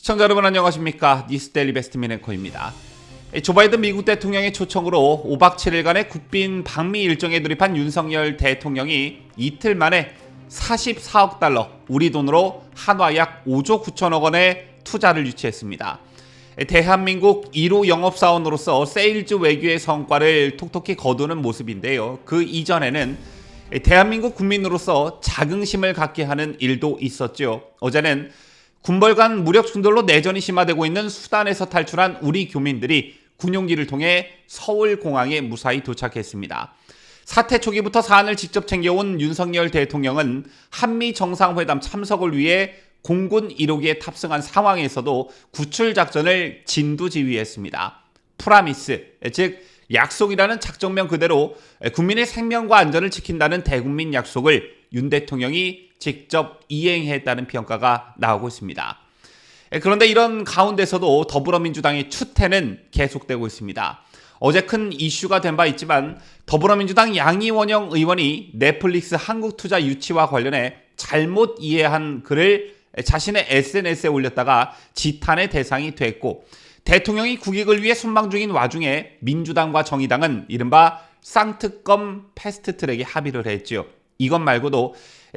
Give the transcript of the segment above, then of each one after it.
시청자 여러분 안녕하십니까. 뉴스데일리 베스트민 앵커입니다. 조 바이든 미국 대통령의 초청으로 5박 7일간의 국빈 방미 일정에 돌입한 윤석열 대통령이 이틀 만에 44억 달러, 우리 돈으로 한화 약 5조 9천억 원의 투자를 유치했습니다. 대한민국 1호 영업사원으로서 세일즈 외교의 성과를 톡톡히 거두는 모습인데요. 그 이전에는 대한민국 국민으로서 자긍심을 갖게 하는 일도 있었죠. 어제는 군벌 간 무력 충돌로 내전이 심화되고 있는 수단에서 탈출한 우리 교민들이 군용기를 통해 서울공항에 무사히 도착했습니다. 사태 초기부터 사안을 직접 챙겨온 윤석열 대통령은 한미 정상회담 참석을 위해 공군 1호기에 탑승한 상황에서도 구출 작전을 진두지휘했습니다. 프라미스, 즉 약속이라는 작전명 그대로 국민의 생명과 안전을 지킨다는 대국민 약속을 윤 대통령이 직접 이행했다는 평가가 나오고 있습니다. 그런데 이런 가운데서도 더불어민주당의 추태는 계속되고 있습니다. 어제 큰 이슈가 된 바 있지만 더불어민주당 양이원영 의원이 넷플릭스 한국 투자 유치와 관련해 잘못 이해한 글을 자신의 SNS에 올렸다가 지탄의 대상이 됐고, 대통령이 국익을 위해 순방 중인 와중에 민주당과 정의당은 이른바 쌍특검 패스트트랙에 합의를 했죠. 이것 말고도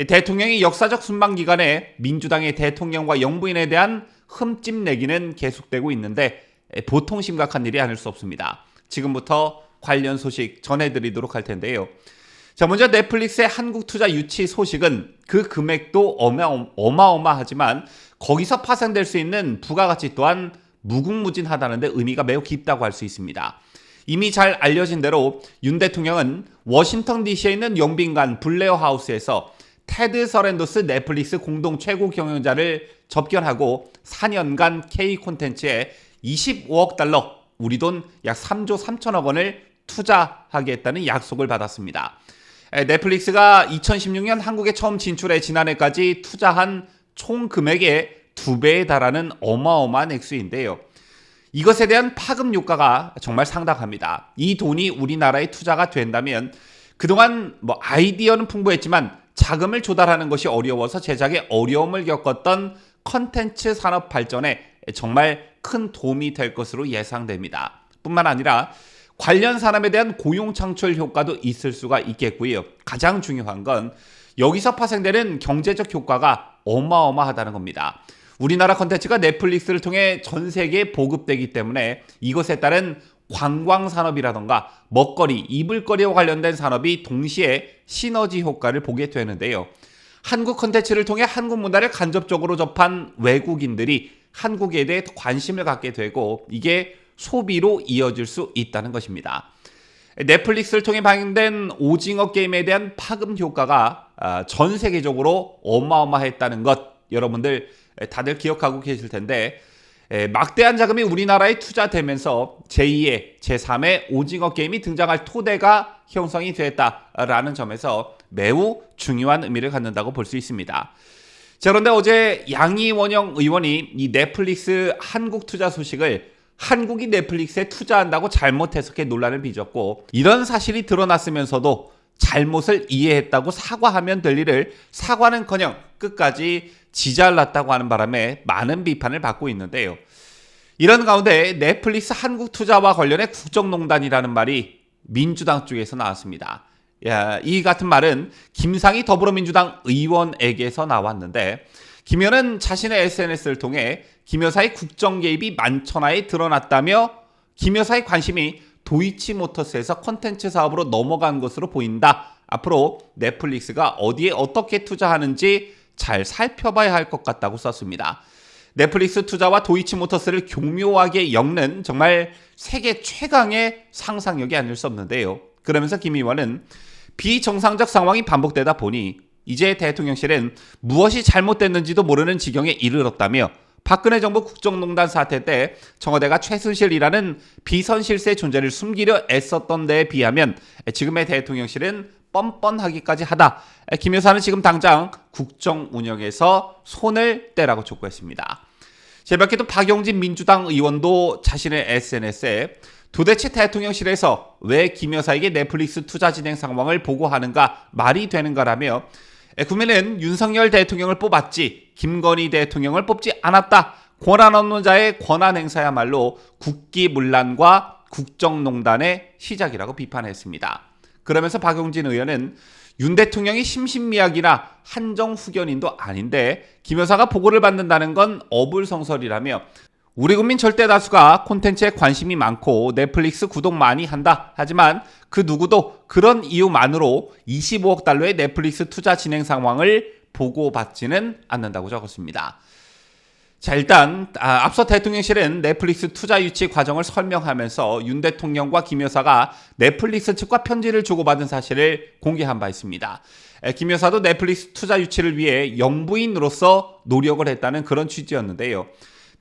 대통령이 역사적 순방 기간에 민주당의 대통령과 영부인에 대한 흠집내기는 계속되고 있는데 보통 심각한 일이 아닐 수 없습니다. 지금부터 관련 소식 전해드리도록 할 텐데요. 자, 먼저 넷플릭스의 한국 투자 유치 소식은 그 금액도 어마어마하지만 거기서 파생될 수 있는 부가가치 또한 무궁무진하다는 데 의미가 매우 깊다고 할 수 있습니다. 이미 잘 알려진 대로 윤 대통령은 워싱턴 DC에 있는 영빈관 블레어 하우스에서 테드 서렌도스 넷플릭스 공동 최고 경영자를 접견하고 4년간 K 콘텐츠에 25억 달러, 우리 돈 약 3조 3천억 원을 투자하겠다는 약속을 받았습니다. 넷플릭스가 2016년 한국에 처음 진출해 지난해까지 투자한 총 금액의 2배에 달하는 어마어마한 액수인데요. 이것에 대한 파급 효과가 정말 상당합니다. 이 돈이 우리나라에 투자가 된다면 그동안 아이디어는 풍부했지만 자금을 조달하는 것이 어려워서 제작에 어려움을 겪었던 컨텐츠 산업 발전에 정말 큰 도움이 될 것으로 예상됩니다. 뿐만 아니라 관련 산업에 대한 고용 창출 효과도 있을 수가 있겠고요. 가장 중요한 건 여기서 파생되는 경제적 효과가 어마어마하다는 겁니다. 우리나라 컨텐츠가 넷플릭스를 통해 전 세계에 보급되기 때문에 이것에 따른 관광산업이라던가 먹거리, 이불거리와 관련된 산업이 동시에 시너지 효과를 보게 되는데요. 한국 컨텐츠를 통해 한국 문화를 간접적으로 접한 외국인들이 한국에 대해 관심을 갖게 되고 이게 소비로 이어질 수 있다는 것입니다. 넷플릭스를 통해 방영된 오징어 게임에 대한 파급 효과가 전 세계적으로 어마어마했다는 것 여러분들 다들 기억하고 계실 텐데, 막대한 자금이 우리나라에 투자되면서 제2의 제3의 오징어 게임이 등장할 토대가 형성이 됐다라는 점에서 매우 중요한 의미를 갖는다고 볼 수 있습니다. 자, 그런데 어제 양이원영 의원이 이 넷플릭스 한국 투자 소식을 한국이 넷플릭스에 투자한다고 잘못 해석해 논란을 빚었고, 이런 사실이 드러났으면서도 잘못을 이해했다고 사과하면 될 일을 사과는커녕 끝까지 지잘났다고 하는 바람에 많은 비판을 받고 있는데요. 이런 가운데 넷플릭스 한국 투자와 관련해 국정농단이라는 말이 민주당 쪽에서 나왔습니다. 이 같은 말은 김상희 더불어민주당 의원에게서 나왔는데, 김 의원은 자신의 SNS를 통해 김 여사의 국정 개입이 만천하에 드러났다며 김 여사의 관심이 도이치모터스에서 콘텐츠 사업으로 넘어간 것으로 보인다. 앞으로 넷플릭스가 어디에 어떻게 투자하는지 잘 살펴봐야 할 것 같다고 썼습니다. 넷플릭스 투자와 도이치모터스를 교묘하게 엮는 정말 세계 최강의 상상력이 아닐 수 없는데요. 그러면서 김 의원은 비정상적 상황이 반복되다 보니 이제 대통령실은 무엇이 잘못됐는지도 모르는 지경에 이르렀다며, 박근혜 정부 국정농단 사태 때 청와대가 최순실이라는 비선실세 존재를 숨기려 애썼던 데에 비하면 지금의 대통령실은 뻔뻔하기까지 하다. 김 여사는 지금 당장 국정 운영에서 손을 떼라고 촉구했습니다. 제밖에도 박용진 민주당 의원도 자신의 SNS에 도대체 대통령실에서 왜 김 여사에게 넷플릭스 투자 진행 상황을 보고하는가, 말이 되는가라며 국민은 윤석열 대통령을 뽑았지 김건희 대통령을 뽑지 않았다. 권한 없는 자의 권한 행사야말로 국기문란과 국정농단의 시작이라고 비판했습니다. 그러면서 박용진 의원은 윤 대통령이 심신미약이나 한정후견인도 아닌데 김 여사가 보고를 받는다는 건 어불성설이라며 우리 국민 절대 다수가 콘텐츠에 관심이 많고 넷플릭스 구독 많이 한다. 하지만 그 누구도 그런 이유만으로 25억 달러의 넷플릭스 투자 진행 상황을 보고받지는 않는다고 적었습니다. 자, 일단 앞서 대통령실은 넷플릭스 투자 유치 과정을 설명하면서 윤 대통령과 김 여사가 넷플릭스 측과 편지를 주고받은 사실을 공개한 바 있습니다. 김 여사도 넷플릭스 투자 유치를 위해 영부인으로서 노력을 했다는 그런 취지였는데요.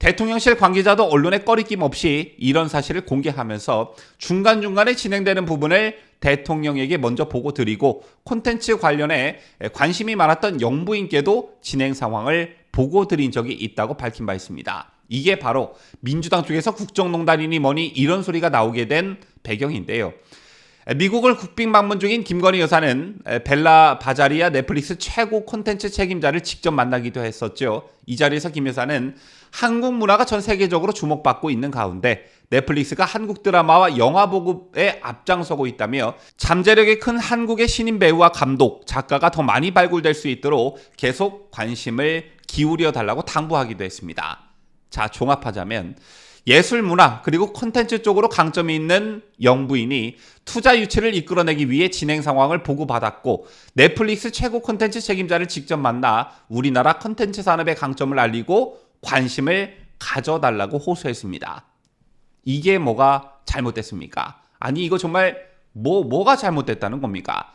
대통령실 관계자도 언론에 꺼리낌 없이 이런 사실을 공개하면서 중간중간에 진행되는 부분을 대통령에게 먼저 보고 드리고 콘텐츠 관련해 관심이 많았던 영부인께도 진행 상황을 보고 드린 적이 있다고 밝힌 바 있습니다. 이게 바로 민주당 쪽에서 국정농단이니 뭐니 이런 소리가 나오게 된 배경인데요. 미국을 국빈 방문 중인 김건희 여사는 벨라 바자리아 넷플릭스 최고 콘텐츠 책임자를 직접 만나기도 했었죠. 이 자리에서 김 여사는 한국 문화가 전 세계적으로 주목받고 있는 가운데 넷플릭스가 한국 드라마와 영화 보급에 앞장서고 있다며 잠재력이 큰 한국의 신인 배우와 감독, 작가가 더 많이 발굴될 수 있도록 계속 관심을 기울여 달라고 당부하기도 했습니다. 자, 종합하자면 예술 문화 그리고 콘텐츠 쪽으로 강점이 있는 영부인이 투자 유치를 이끌어내기 위해 진행 상황을 보고받았고 넷플릭스 최고 콘텐츠 책임자를 직접 만나 우리나라 콘텐츠 산업의 강점을 알리고 관심을 가져달라고 호소했습니다. 이게 뭐가 잘못됐습니까? 아니 이거 정말 뭐가 잘못됐다는 겁니까?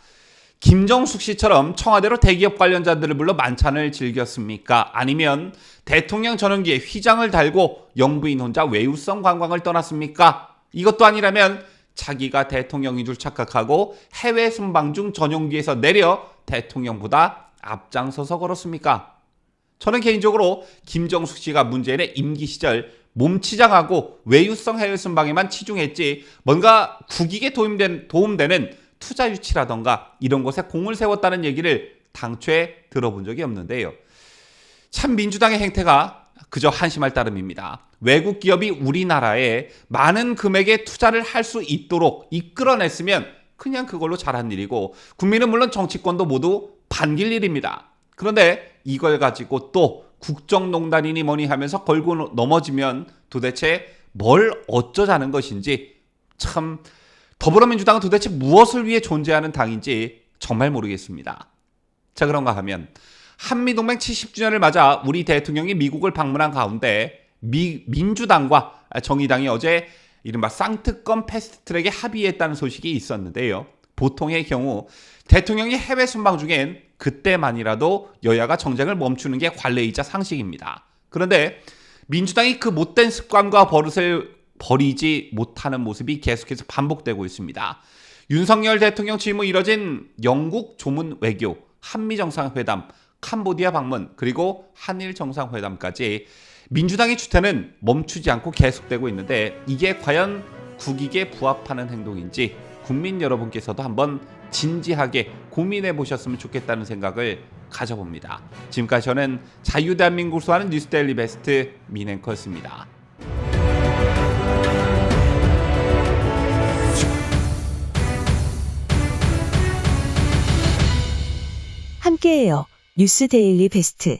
김정숙 씨처럼 청와대로 대기업 관련자들을 불러 만찬을 즐겼습니까? 아니면 대통령 전용기에 휘장을 달고 영부인 혼자 외유성 관광을 떠났습니까? 이것도 아니라면 자기가 대통령인 줄 착각하고 해외 순방 중 전용기에서 내려 대통령보다 앞장서서 걸었습니까? 저는 개인적으로 김정숙 씨가 문재인의 임기 시절 몸치장하고 외유성 해외 순방에만 치중했지 뭔가 국익에 도움되는 투자 유치라던가 이런 것에 공을 세웠다는 얘기를 당초에 들어본 적이 없는데요. 참 민주당의 행태가 그저 한심할 따름입니다. 외국 기업이 우리나라에 많은 금액의 투자를 할 수 있도록 이끌어냈으면 그냥 그걸로 잘한 일이고 국민은 물론 정치권도 모두 반길 일입니다. 그런데 이걸 가지고 또 국정농단이니 뭐니 하면서 걸고 넘어지면 도대체 뭘 어쩌자는 것인지 참 더불어민주당은 도대체 무엇을 위해 존재하는 당인지 정말 모르겠습니다. 자, 그런가 하면 한미동맹 70주년을 맞아 우리 대통령이 미국을 방문한 가운데 민주당과 정의당이 어제 이른바 쌍특검 패스트트랙에 합의했다는 소식이 있었는데요. 보통의 경우 대통령이 해외 순방 중엔 그때만이라도 여야가 정쟁을 멈추는 게 관례이자 상식입니다. 그런데 민주당이 그 못된 습관과 버릇을 버리지 못하는 모습이 계속해서 반복되고 있습니다. 윤석열 대통령 취임 후 이뤄진 영국 조문 외교, 한미 정상회담, 캄보디아 방문, 그리고 한일 정상회담까지 민주당의 추태는 멈추지 않고 계속되고 있는데 이게 과연 국익에 부합하는 행동인지 국민 여러분께서도 한번 진지하게 고민해 보셨으면 좋겠다는 생각을 가져봅니다. 지금까지 저는 자유대한민국을 수호하는 뉴스데일리 베스트 민앵커였습니다. 함께해요. 뉴스데일리 베스트.